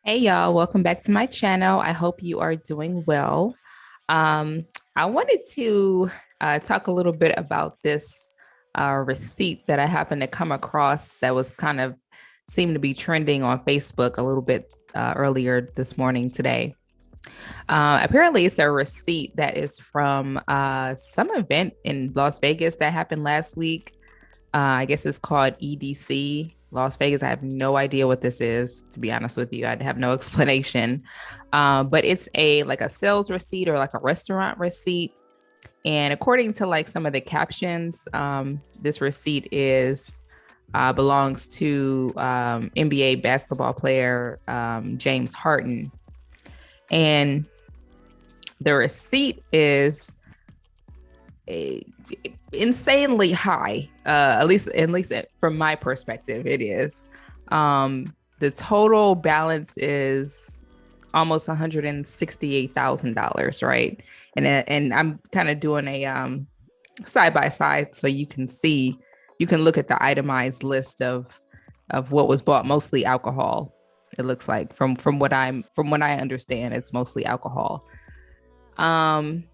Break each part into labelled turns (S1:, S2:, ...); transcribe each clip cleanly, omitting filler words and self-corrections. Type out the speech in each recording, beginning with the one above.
S1: Hey y'all, welcome back to my channel. I hope you are doing well. Um, I wanted to talk a little bit about this receipt that I happened to come across that was kind of seemed to be trending on Facebook a little bit earlier this morning today. Apparently, it's a receipt that is from some event in Las Vegas that happened last week. I guess it's called EDC Las Vegas. I have no idea what this is, to be honest with you. I have no explanation. But it's a like a sales receipt or like a restaurant receipt. And according to like some of the captions, this receipt is belongs to NBA basketball player James Harden, and the receipt is a, insanely high. At least from my perspective, it is. The total balance is almost $168,000, right? And I'm kind of doing a side by side so you can see, you can look at the itemized list of what was bought, mostly alcohol. It looks like from what I understand, it's mostly alcohol. Um,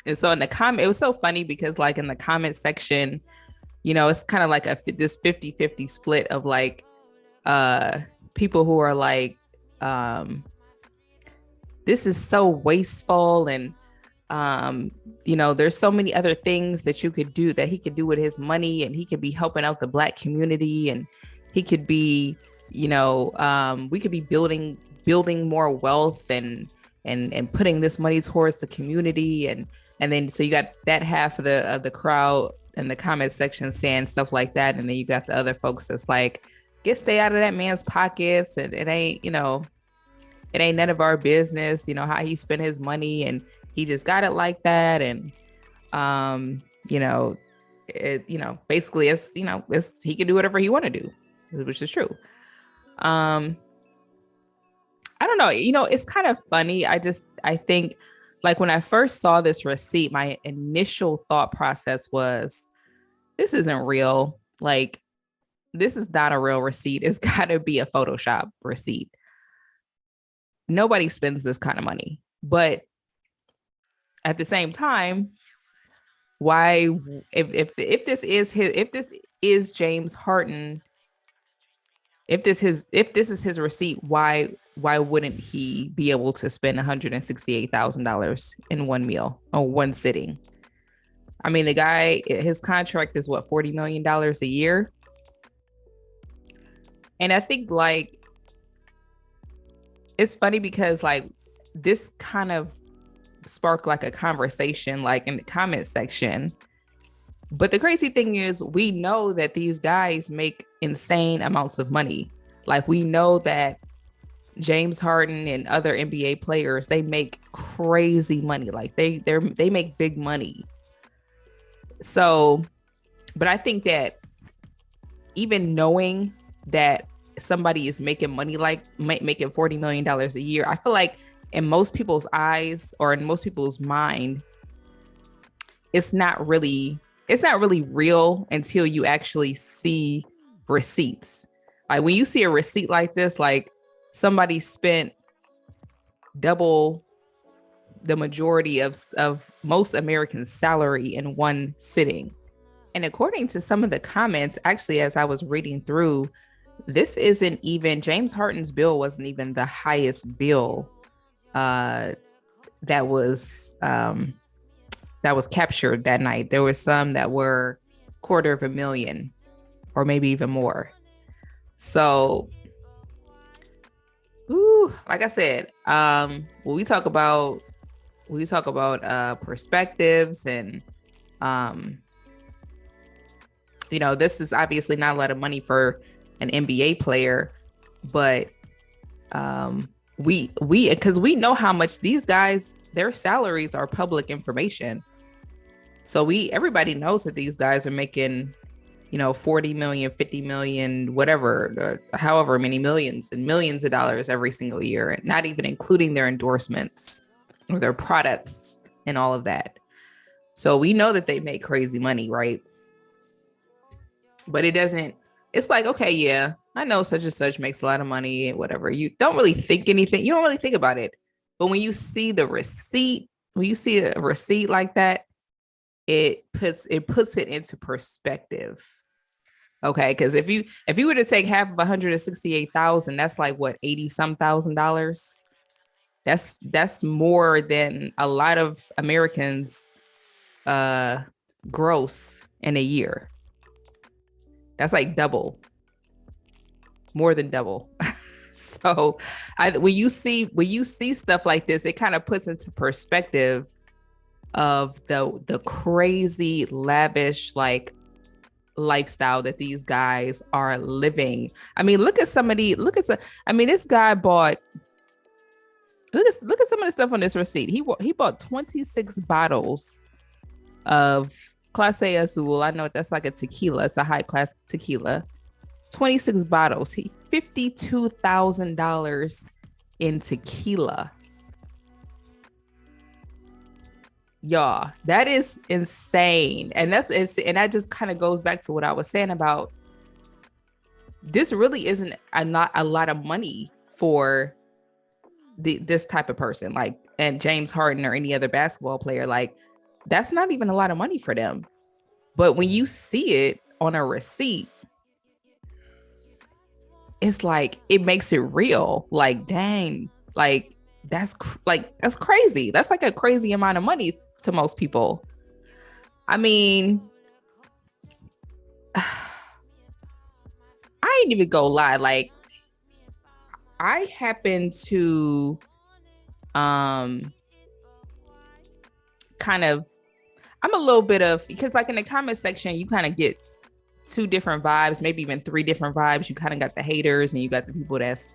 S1: and so in the comment, it was so funny because like in the comment section, it's kind of like this 50-50 split of like uh people who are like, um, this is so wasteful, and there's so many other things that you could do that he could do with his money, and he could be helping out the black community, and he could be, we could be building more wealth, and putting this money towards the community, and then so you got that half of the crowd in the comment section saying stuff like that, and then you got the other folks that's like, get stay out of that man's pockets, and it ain't none of our business, how he spent his money, and he just got it like that. And um, you know, basically it's he can do whatever he want to do, which is true. Um, I don't know, it's kind of funny. I think like when I first saw this receipt, my initial thought process was, this isn't real. Like, this is not a real receipt. It's gotta be a Photoshop receipt. Nobody spends this kind of money. But at the same time, why, if this is his, if this is James Harden, if this is his receipt, why wouldn't he be able to spend $168,000 in one meal or one sitting? I mean, the guy, his contract is what, $40 million a year. And I think like it's funny because like this kind of sparked like a conversation like in the comment section. But the crazy thing is, we know that these guys make insane amounts of money. Like, we know that James Harden and other NBA players, they make crazy money. Like they make big money. So, but I think that even knowing that somebody is making money like making $40 million a year, I feel like in most people's eyes or in most people's mind, it's not really real until you actually see receipts. Like when you see a receipt like this, like somebody spent double the majority of most Americans' salary in one sitting. And according to some of the comments, actually, as I was reading through, this isn't even James Harden's bill wasn't even the highest bill uh, that was captured that night. There were some that were $250,000 or maybe even more. So, like I said, when we talk about perspectives and um, this is obviously not a lot of money for an NBA player, but we because we know how much these guys, their salaries are public information. So everybody knows that these guys are making, 40 million, 50 million, whatever, however many millions and millions of dollars every single year, and not even including their endorsements or their products and all of that. So we know that they make crazy money, right? But it's like, okay, yeah, I know such and such makes a lot of money and whatever. You don't really think anything. You don't really think about it. But when you see the receipt, when you see a receipt like that, it puts it into perspective. Okay. Because if you were to take half of 168,000, that's like what, 80 some $1,000. That's more than a lot of Americans uh gross in a year. That's like double, more than double. So when you see stuff like this, it kind of puts into perspective of the crazy lavish like lifestyle that these guys are living. I mean, look at somebody, look at some, I mean, this guy bought, look at some of the stuff on this receipt. He bought 26 bottles of Clase Azul. I know that's like a tequila. It's a high class tequila. 26 bottles. He $52,000 in tequila. Y'all, that is insane. And that just kind of goes back to what I was saying about this really isn't not a lot of money for this type of person, like, and James Harden or any other basketball player. Like, that's not even a lot of money for them. But when you see it on a receipt, it's like it makes it real. Like, dang, like that's crazy. That's like a crazy amount of money to most people. I mean, I ain't even go lie. Like, I happen to kind of, I'm a little bit of, because like in the comment section, you kind of get two different vibes, maybe even three different vibes. You kind of got the haters and you got the people that's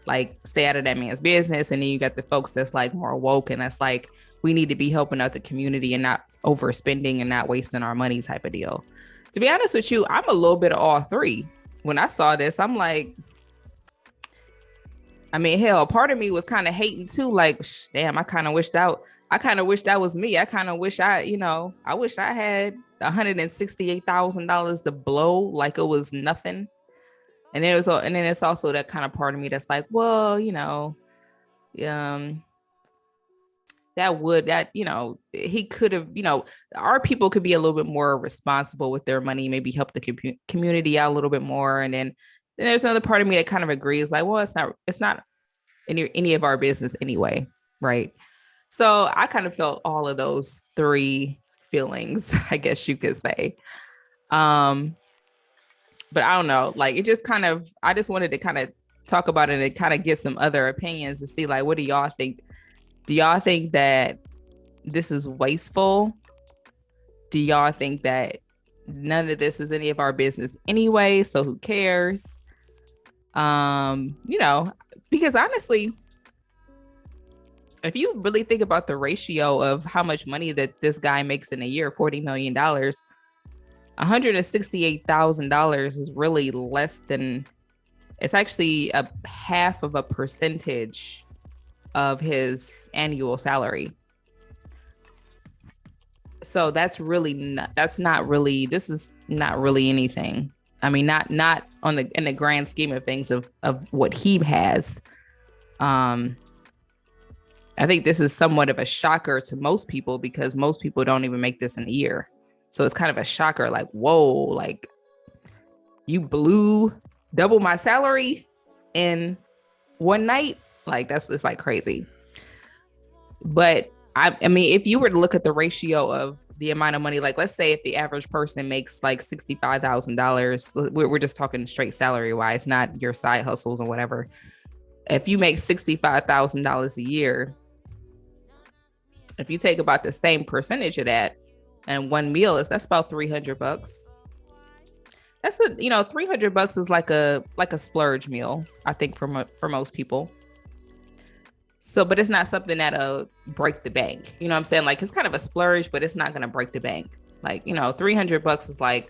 S1: like, stay out of that man's business. And then you got the folks that's like more woke and that's like, we need to be helping out the community and not overspending and not wasting our money type of deal. To be honest with you, I'm a little bit of all three. When I saw this, I'm like, I mean, hell, part of me was kind of hating too. Like, damn, I kind of wish that was me. I kind of wish I wish I had $168,000 to blow like it was nothing. And then it's also that kind of part of me that's like, well, he could have, our people could be a little bit more responsible with their money, maybe help the community out a little bit more. And then there's another part of me that kind of agrees, like, well, it's not any of our business anyway, right? So I kind of felt all of those three feelings, I guess you could say. But I don't know, like, it just kind of, I just wanted to kind of talk about it and kind of get some other opinions to see, like, what do y'all think? Do y'all think that this is wasteful? Do y'all think that none of this is any of our business anyway? So who cares? Because honestly, if you really think about the ratio of how much money that this guy makes in a year, $40 million, $168,000 is really less than, it's actually a half of a percentage of his annual salary. So this is not really anything. I mean, not in the grand scheme of things of what he has. I think this is somewhat of a shocker to most people because most people don't even make this in a year. So it's kind of a shocker, like, whoa, like, you blew double my salary in one night. Like, it's like crazy. But I mean, if you were to look at the ratio of the amount of money, like, let's say if the average person makes like $65,000, we're just talking straight salary wise, not your side hustles or whatever. If you make $65,000 a year, if you take about the same percentage of that, and one meal that's about $300. That's $300 is like a splurge meal, I think, for most people. So, but it's not something that'll break the bank. You know what I'm saying? Like, it's kind of a splurge, but it's not going to break the bank. Like, $300 is like,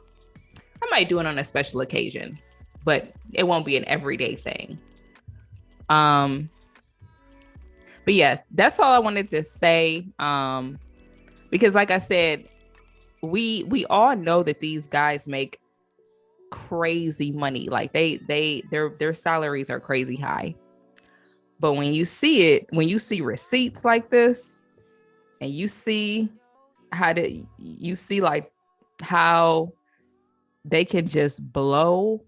S1: I might do it on a special occasion, but it won't be an everyday thing. But yeah, that's all I wanted to say. Because like I said, we all know that these guys make crazy money. Like their salaries are crazy high. But when you see it, when you see receipts like this, and you see you see like how they can just blow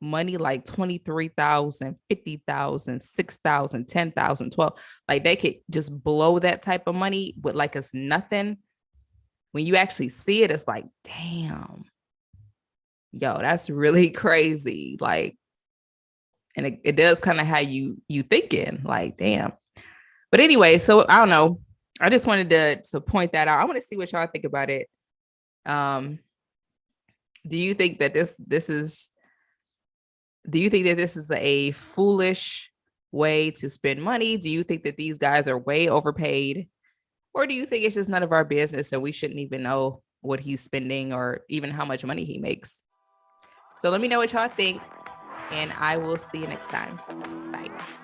S1: money like 23,000, 50,000, 6,000, 10,000, 12. Like they could just blow that type of money with like it's nothing. When you actually see it, it's like, damn, yo, that's really crazy. Like, and it does kind of have you thinking, like, damn. But anyway, so I don't know. I just wanted to point that out. I want to see what y'all think about it. Um, do you think that this is do you think that this is a foolish way to spend money? Do you think that these guys are way overpaid? Or do you think it's just none of our business and we shouldn't even know what he's spending or even how much money he makes? So let me know what y'all think, and I will see you next time. Bye.